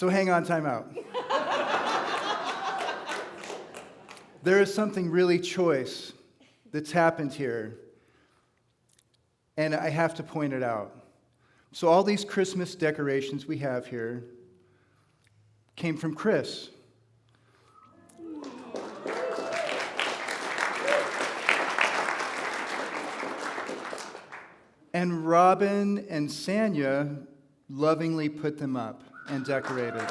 So hang on, time out. There is something really choice that's happened here, and I have to point it out. So all these Christmas decorations we have here came from Chris. And Robin and Sanya lovingly put them up and decorated.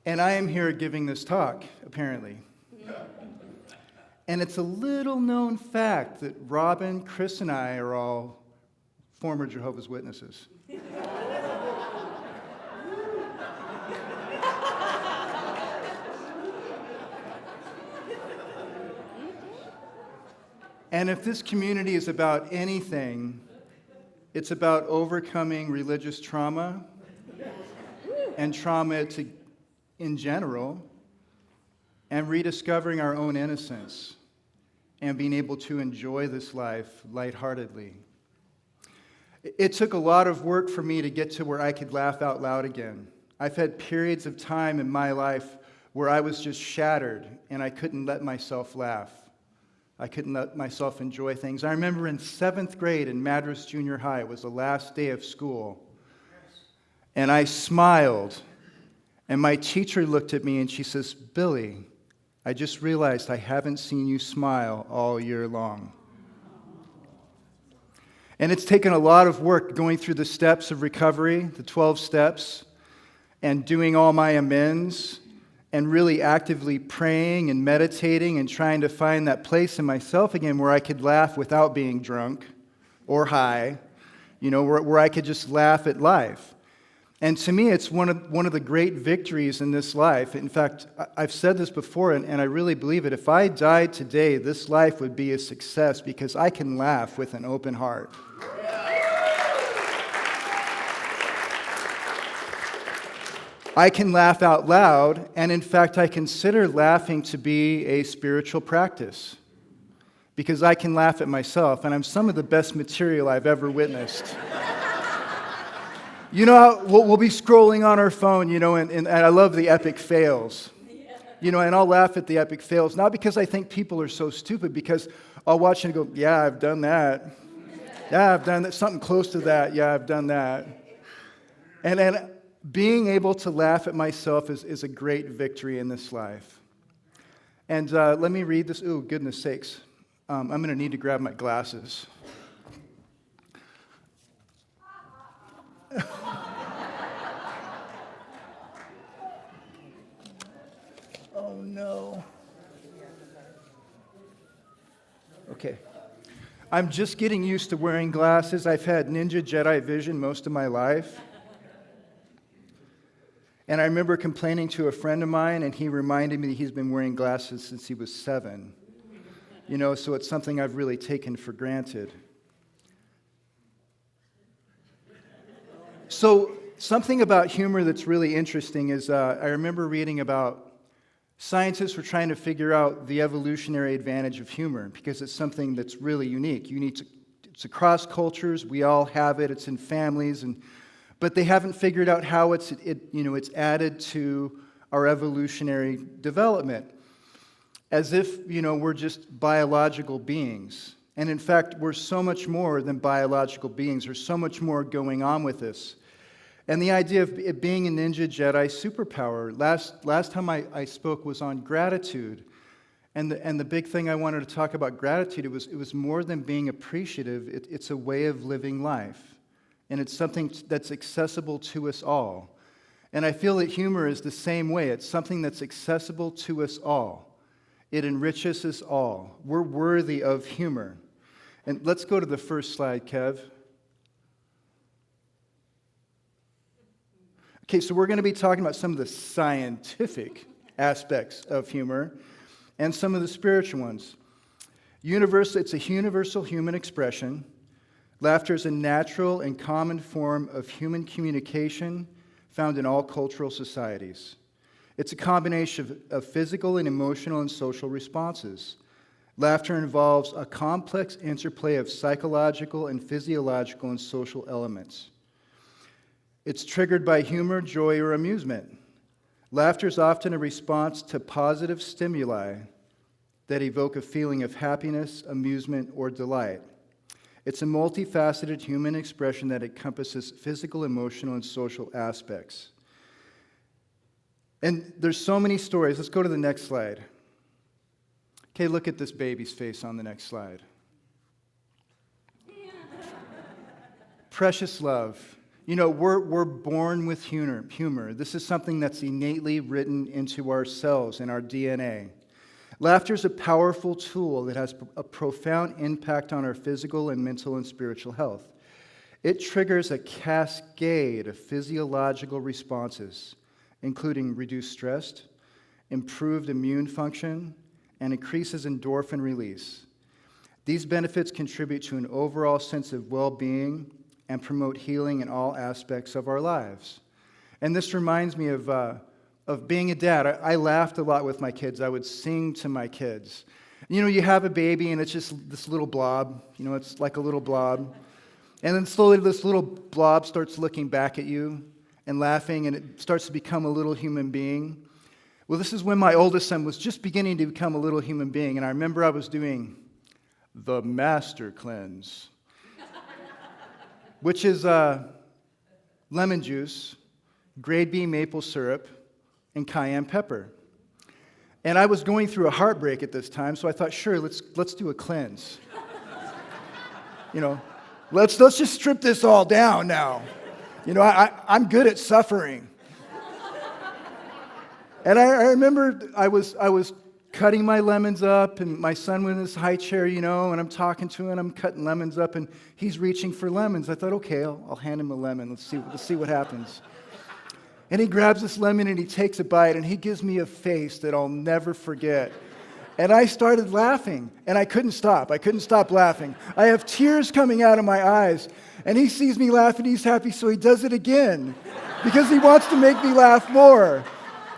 And I am here giving this talk, apparently. And it's a little known fact that Robin, Chris, and I are all former Jehovah's Witnesses. And if this community is about anything, it's about overcoming religious trauma and trauma in general, and rediscovering our own innocence and being able to enjoy this life lightheartedly. It took a lot of work for me to get to where I could laugh out loud again. I've had periods of time in my life where I was just shattered and I couldn't let myself laugh. I couldn't let myself enjoy things. I remember in 7th grade in Madras Junior High, it was the last day of school, and I smiled, and my teacher looked at me and she says, "Billy, I just realized I haven't seen you smile all year long." And it's taken a lot of work going through the steps of recovery, the 12 steps, and doing all my amends, and really actively praying and meditating and trying to find that place in myself again where I could laugh without being drunk or high, where I could just laugh at life. And to me, it's one of the great victories in this life. In fact, I've said this before, and I really believe it. If I died today, this life would be a success because I can laugh with an open heart. I can laugh out loud, and in fact, I consider laughing to be a spiritual practice because I can laugh at myself, and I'm some of the best material I've ever witnessed. We'll be scrolling on our phone, and I love the epic fails. And I'll laugh at the epic fails, not because I think people are so stupid, because I'll watch and go, yeah, I've done that. Yeah, I've done that. Something close to that. Yeah, I've done that. And then being able to laugh at myself is a great victory in this life. And let me read this. Ooh, goodness sakes. I'm going to need to grab my glasses. Oh, no. Okay. I'm just getting used to wearing glasses. I've had Ninja Jedi vision most of my life. And I remember complaining to a friend of mine, and he reminded me that he's been wearing glasses since he was 7. So it's something I've really taken for granted. So something about humor that's really interesting is I remember reading about scientists were trying to figure out the evolutionary advantage of humor because it's something that's really unique. It's across cultures. We all have it. It's in families, but they haven't figured out how it's added to our evolutionary development, as if we're just biological beings. And in fact, we're so much more than biological beings. There's so much more going on with this. And the idea of it being a Ninja Jedi superpower, last time I spoke was on gratitude. And the big thing I wanted to talk about gratitude, it was more than being appreciative. It's a way of living life. And it's something that's accessible to us all. And I feel that humor is the same way. It's something that's accessible to us all. It enriches us all. We're worthy of humor. And let's go to the first slide, Kev. Okay, so we're going to be talking about some of the scientific aspects of humor and some of the spiritual ones. It's a universal human expression. Laughter is a natural and common form of human communication found in all cultural societies. It's a combination of physical and emotional and social responses. Laughter involves a complex interplay of psychological and physiological and social elements. It's triggered by humor, joy, or amusement. Laughter is often a response to positive stimuli that evoke a feeling of happiness, amusement, or delight. It's a multifaceted human expression that encompasses physical, emotional, and social aspects. And there's so many stories. Let's go to the next slide. Okay, look at this baby's face on the next slide. Precious love. You know, we're born with humor. This is something that's innately written into ourselves, in our DNA. Laughter is a powerful tool that has a profound impact on our physical and mental and spiritual health. It triggers a cascade of physiological responses, including reduced stress, improved immune function, and increases endorphin release. These benefits contribute to an overall sense of well-being and promote healing in all aspects of our lives. And this reminds me of being a dad. I laughed a lot with my kids. I would sing to my kids. You know, you have a baby and it's just this little blob. You know, it's like a little blob. And then slowly this little blob starts looking back at you and laughing, and it starts to become a little human being. Well, this is when my oldest son was just beginning to become a little human being, and I remember I was doing the master cleanse, which is lemon juice, grade B maple syrup, and cayenne pepper. And I was going through a heartbreak at this time, so I thought, sure, let's do a cleanse. You know, let's just strip this all down now. You know, I'm good at suffering. And I remember I was cutting my lemons up, and my son was in his high chair, you know, and I'm talking to him, and I'm cutting lemons up, and he's reaching for lemons. I thought, okay, I'll hand him a lemon. Let's see what happens. And he grabs this lemon, and he takes a bite, and he gives me a face that I'll never forget. And I started laughing, and I couldn't stop. I couldn't stop laughing. I have tears coming out of my eyes, and he sees me laugh, and he's happy, so he does it again because he wants to make me laugh more.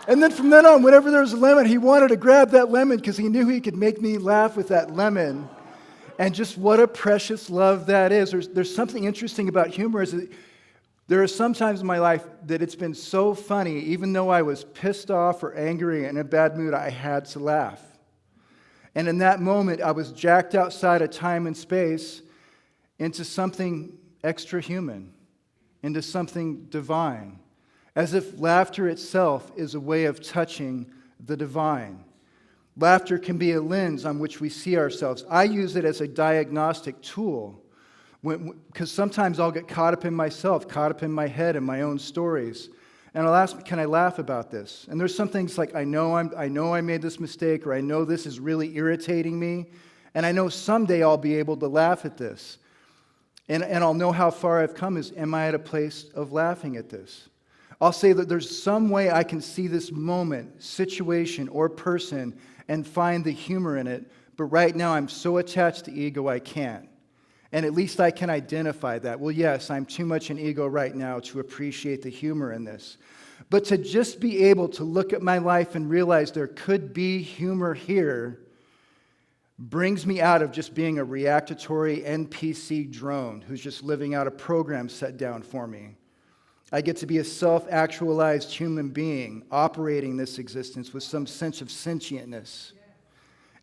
And then from then on, whenever there was a lemon, he wanted to grab that lemon because he knew he could make me laugh with that lemon. And just what a precious love that is. There's something interesting about humor. Is that there are some times in my life that it's been so funny, even though I was pissed off or angry and in a bad mood, I had to laugh. And in that moment, I was jacked outside of time and space into something extra human, into something divine, as if laughter itself is a way of touching the divine. Laughter can be a lens on which we see ourselves. I use it as a diagnostic tool, because sometimes I'll get caught up in myself, caught up in my head and my own stories. And I'll ask, can I laugh about this? And there's some things like, I know I made this mistake, or I know this is really irritating me, and I know someday I'll be able to laugh at this. And I'll know how far I've come. Am I at a place of laughing at this? I'll say that there's some way I can see this moment, situation, or person and find the humor in it, but right now I'm so attached to ego I can't. And at least I can identify that. Well, yes, I'm too much in ego right now to appreciate the humor in this. But to just be able to look at my life and realize there could be humor here brings me out of just being a reactatory NPC drone who's just living out a program set down for me. I get to be a self-actualized human being operating this existence with some sense of sentientness.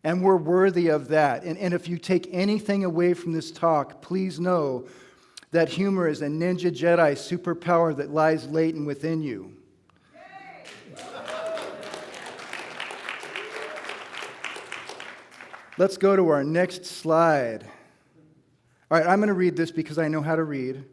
And we're worthy of that. And if you take anything away from this talk, please know that humor is a ninja Jedi superpower that lies latent within you. Let's go to our next slide. All right, I'm going to read this because I know how to read.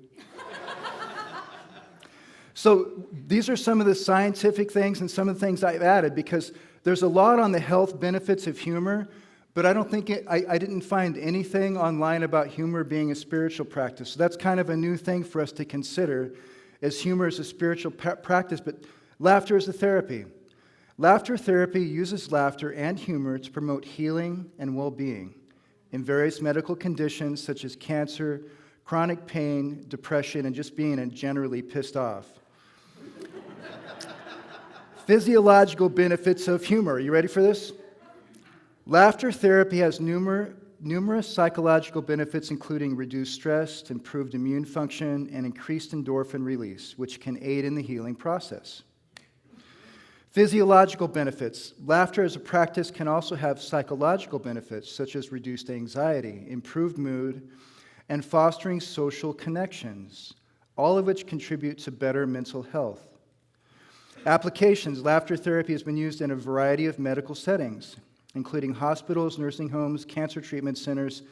So these are some of the scientific things and some of the things I've added, because there's a lot on the health benefits of humor, but I don't think I didn't find anything online about humor being a spiritual practice. So that's kind of a new thing for us to consider, as humor is a spiritual practice, but laughter is a therapy. Laughter therapy uses laughter and humor to promote healing and well-being in various medical conditions such as cancer, chronic pain, depression, and just being generally pissed off. Physiological benefits of humor. Are you ready for this? Laughter therapy has numerous psychological benefits, including reduced stress, improved immune function, and increased endorphin release, which can aid in the healing process. Physiological benefits. Laughter as a practice can also have psychological benefits, such as reduced anxiety, improved mood, and fostering social connections, all of which contribute to better mental health. Applications. Laughter therapy has been used in a variety of medical settings, including hospitals, nursing homes, cancer treatment centers,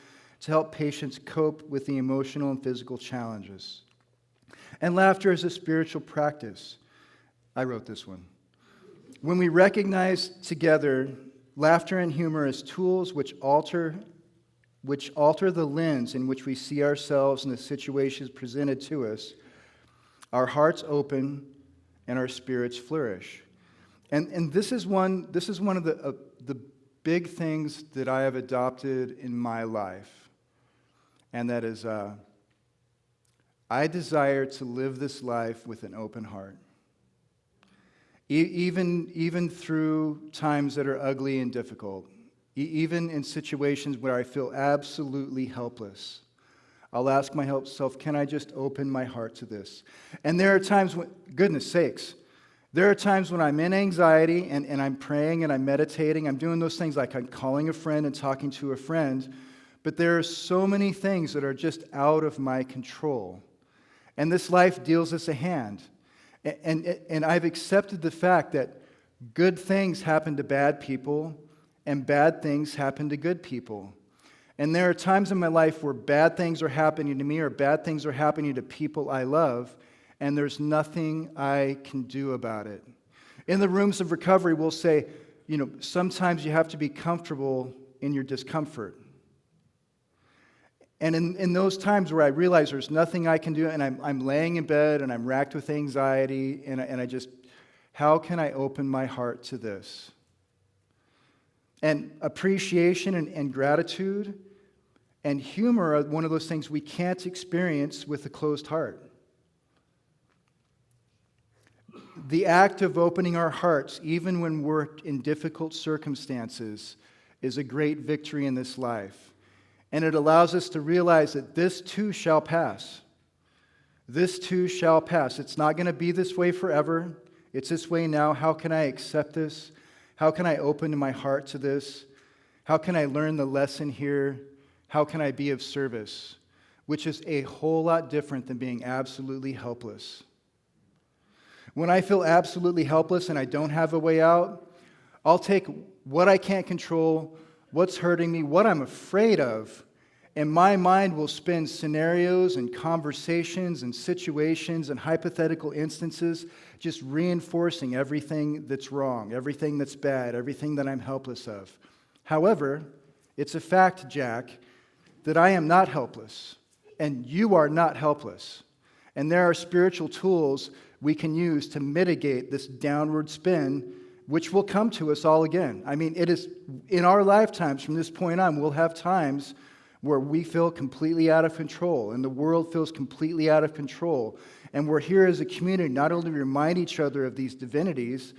to help patients cope with the emotional and physical challenges. And laughter is a spiritual practice. I wrote this one. When we recognize together laughter and humor as tools which alter the lens in which we see ourselves and the situations presented to us, our hearts open and our spirits flourish. And this is one of the big things that I have adopted in my life, and that is I desire to live this life with an open heart. Even through times that are ugly and difficult, even in situations where I feel absolutely helpless, I'll ask myself, can I just open my heart to this? And there are times when, goodness sakes, there are times when I'm in anxiety and I'm praying and I'm meditating. I'm doing those things like I'm calling a friend and talking to a friend. But there are so many things that are just out of my control. And this life deals us a hand. And I've accepted the fact that good things happen to bad people and bad things happen to good people. And there are times in my life where bad things are happening to me or bad things are happening to people I love, and there's nothing I can do about it. In the rooms of recovery, we'll say, sometimes you have to be comfortable in your discomfort. And in those times where I realize there's nothing I can do, and I'm laying in bed and I'm racked with anxiety, and I just, how can I open my heart to this? And appreciation and gratitude and humor are one of those things we can't experience with a closed heart. The act of opening our hearts, even when we're in difficult circumstances, is a great victory in this life. And it allows us to realize that this too shall pass. This too shall pass. It's not going to be this way forever. It's this way now. How can I accept this? How can I open my heart to this? How can I learn the lesson here? How can I be of service? Which is a whole lot different than being absolutely helpless. When I feel absolutely helpless and I don't have a way out, I'll take what I can't control, what's hurting me, what I'm afraid of, and my mind will spin scenarios and conversations and situations and hypothetical instances, just reinforcing everything that's wrong, everything that's bad, everything that I'm helpless of. However, it's a fact, Jack, that I am not helpless, and you are not helpless. And there are spiritual tools we can use to mitigate this downward spin, which will come to us all again. I mean, it is in our lifetimes from this point on, we'll have times where we feel completely out of control and the world feels completely out of control. And we're here as a community not only to remind each other of these divinities,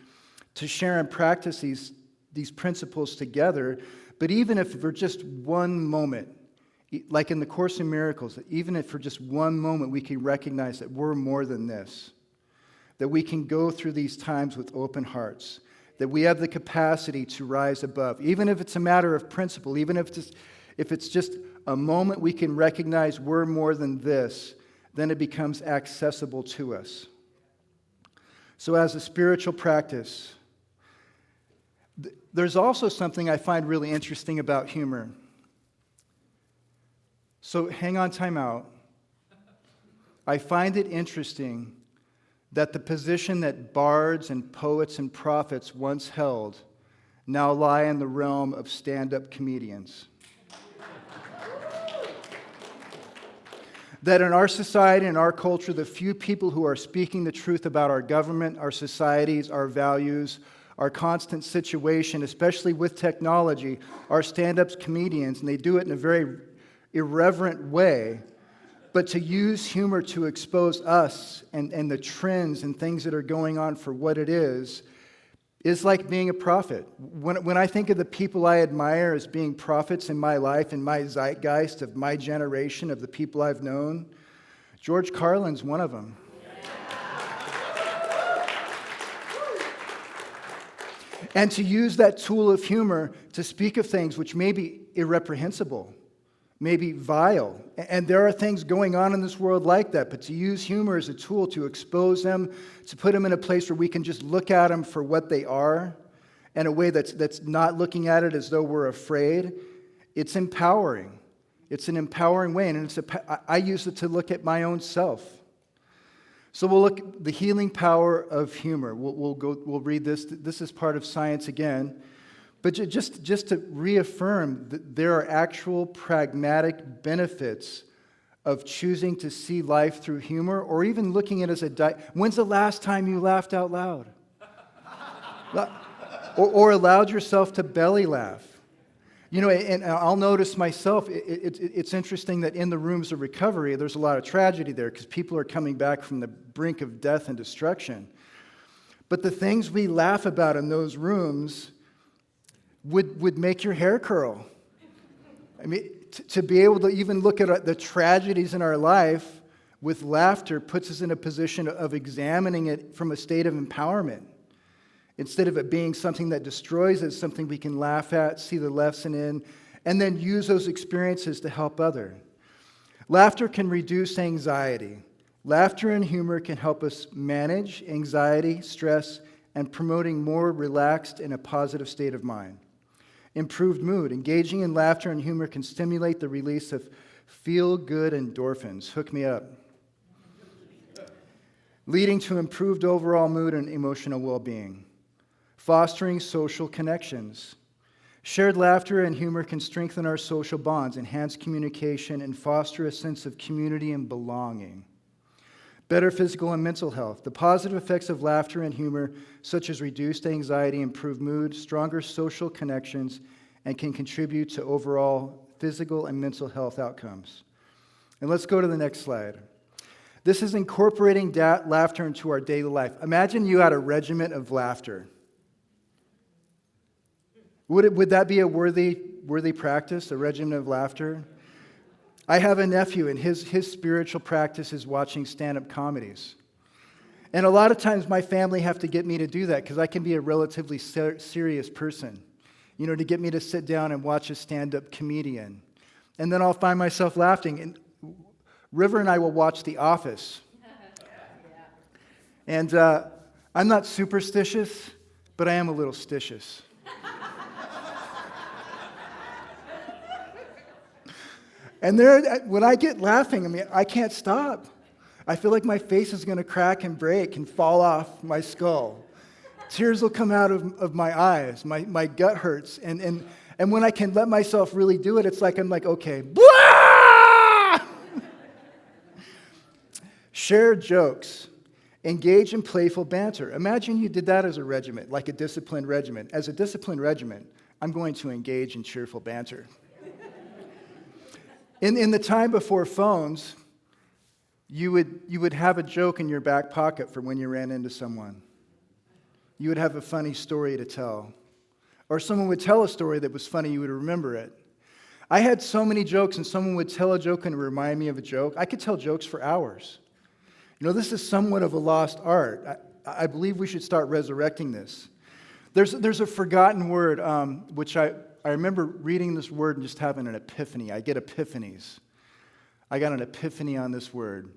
to share and practice these principles together, but even if for just one moment, like in the Course in Miracles, even if for just one moment we can recognize that we're more than this, that we can go through these times with open hearts, that we have the capacity to rise above, even if it's a matter of principle, even if it's just a moment we can recognize we're more than this, then it becomes accessible to us. So as a spiritual practice, there's also something I find really interesting about humor. So hang on, time out. I find it interesting that the position that bards and poets and prophets once held now lie in the realm of stand-up comedians. That in our society, in our culture, the few people who are speaking the truth about our government, our societies, our values, our constant situation, especially with technology, are stand-up comedians, and they do it in a very irreverent way. But to use humor to expose us and the trends and things that are going on for what it is is like being a prophet. When I think of the people I admire as being prophets in my life, in my zeitgeist of my generation, of the people I've known, George Carlin's one of them. And to use that tool of humor to speak of things which may be irreprehensible, may be vile. And there are things going on in this world like that, but to use humor as a tool to expose them, to put them in a place where we can just look at them for what they are, in a way that's not looking at it as though we're afraid, it's empowering. It's an empowering way, and I use it to look at my own self. So we'll look at the healing power of humor. We'll read this. This is part of science again. But just to reaffirm that there are actual pragmatic benefits of choosing to see life through humor, or even looking at it as when's the last time you laughed out loud? or allowed yourself to belly laugh? You know, and I'll notice myself, it's interesting that in the rooms of recovery, there's a lot of tragedy there because people are coming back from the brink of death and destruction. But the things we laugh about in those rooms would make your hair curl. I mean, to be able to even look at the tragedies in our life with laughter puts us in a position of examining it from a state of empowerment. Instead of it being something that destroys us, something we can laugh at, see the lesson in, and then use those experiences to help others. Laughter can reduce anxiety. Laughter and humor can help us manage anxiety, stress, and promoting more relaxed and a positive state of mind. Improved mood. Engaging in laughter and humor can stimulate the release of feel-good endorphins. Hook me up. Leading to improved overall mood and emotional well-being. Fostering social connections. Shared laughter and humor can strengthen our social bonds, enhance communication, and foster a sense of community and belonging. Better physical and mental health. The positive effects of laughter and humor, such as reduced anxiety, improved mood, stronger social connections, and can contribute to overall physical and mental health outcomes. And let's go to the next slide. This is incorporating laughter into our daily life. Imagine you had a regiment of laughter. Would that be a worthy practice, a regimen of laughter? I have a nephew, and his spiritual practice is watching stand-up comedies. And a lot of times my family have to get me to do that because I can be a relatively serious person, you know, to get me to sit down and watch a stand-up comedian. And then I'll find myself laughing. And River and I will watch The Office. And I'm not superstitious, but I am a little stitious. And when I get laughing, I mean, I can't stop. I feel like my face is going to crack and break and fall off my skull. Tears will come out of my eyes. My gut hurts. And when I can let myself really do it, it's like I'm like, okay. Blah! Share jokes. Engage in playful banter. Imagine you did that as a regiment, like a disciplined regiment. As a disciplined regiment, I'm going to engage in cheerful banter. In the time before phones, you would have a joke in your back pocket for when you ran into someone. You would have a funny story to tell. Or someone would tell a story that was funny, you would remember it. I had so many jokes, and someone would tell a joke and remind me of a joke. I could tell jokes for hours. You know, this is somewhat of a lost art. I believe we should start resurrecting this. There's a forgotten word, which I remember reading this word and just having an epiphany. I get epiphanies. I got an epiphany on this word.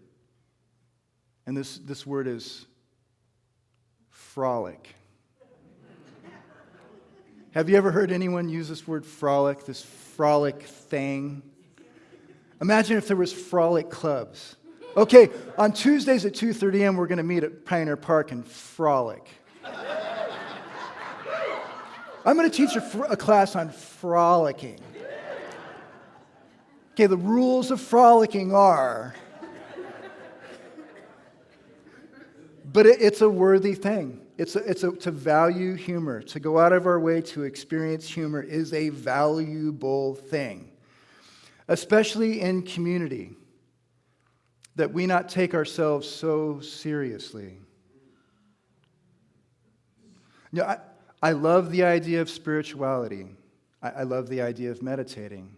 And this word is frolic. Have you ever heard anyone use this word frolic, this frolic thing? Imagine if there was frolic clubs. Okay, on Tuesdays at 2:30 a.m., we're going to meet at Pioneer Park and frolic. I'm going to teach a class on frolicking. Okay, the rules of frolicking are, but it's a worthy thing. It's to value humor. To go out of our way to experience humor is a valuable thing, especially in community, that we not take ourselves so seriously. You know, I love the idea of spirituality. I love the idea of meditating.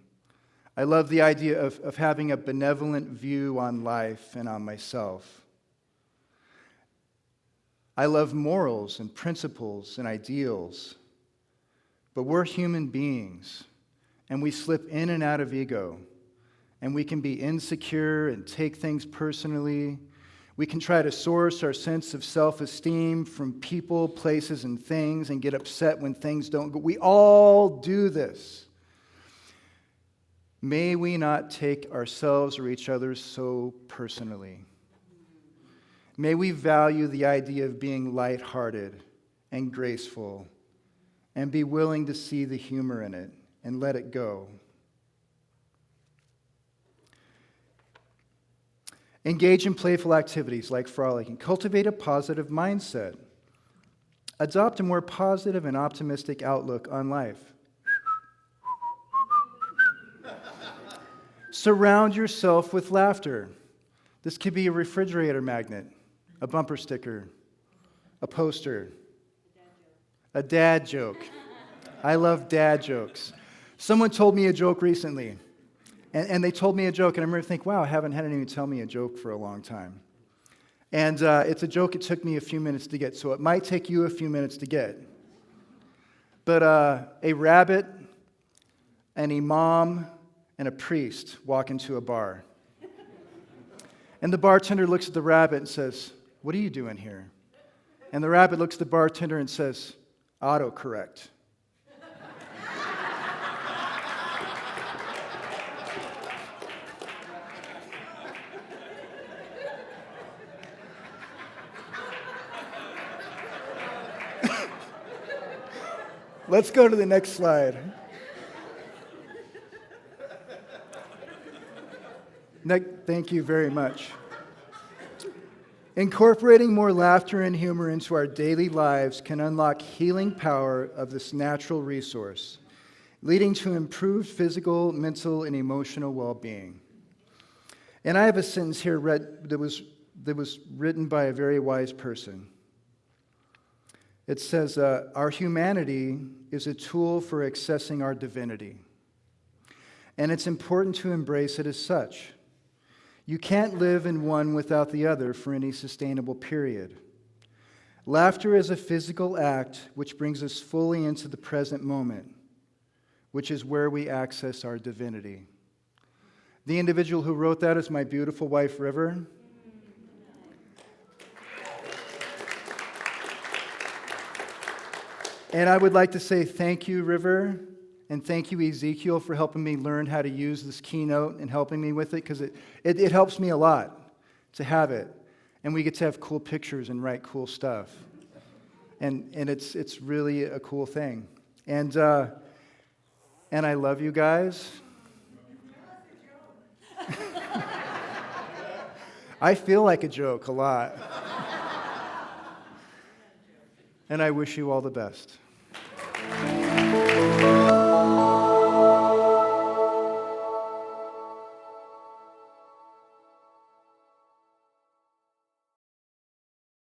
I love the idea of having a benevolent view on life and on myself. I love morals and principles and ideals. But we're human beings, and we slip in and out of ego, and we can be insecure and take things personally. We can try to source our sense of self-esteem from people, places, and things and get upset when things don't go. We all do this. May we not take ourselves or each other so personally. May we value the idea of being lighthearted and graceful and be willing to see the humor in it and let it go. Engage in playful activities like frolicking. Cultivate a positive mindset. Adopt a more positive and optimistic outlook on life. Surround yourself with laughter. This could be a refrigerator magnet, a bumper sticker, a poster, a dad joke. I love dad jokes. Someone told me a joke recently. And they told me a joke, and I remember thinking, wow, I haven't had anyone tell me a joke for a long time. And it's a joke it took me a few minutes to get, so it might take you a few minutes to get. But a rabbit, an imam, and a priest walk into a bar. And the bartender looks at the rabbit and says, "What are you doing here?" And the rabbit looks at the bartender and says, "Autocorrect." Let's go to the next slide. Thank you very much. Incorporating more laughter and humor into our daily lives can unlock healing power of this natural resource, leading to improved physical, mental, and emotional well-being. And I have a sentence here that was written by a very wise person. It says, our humanity is a tool for accessing our divinity, and it's important to embrace it as such. You can't live in one without the other for any sustainable period. Laughter is a physical act which brings us fully into the present moment, which is where we access our divinity. The individual who wrote that is my beautiful wife, River. And I would like to say thank you, River, and thank you, Ezekiel, for helping me learn how to use this keynote and helping me with it, because it helps me a lot to have it. And we get to have cool pictures and write cool stuff. And it's really a cool thing. And I love you guys. I feel like a joke a lot. And I wish you all the best.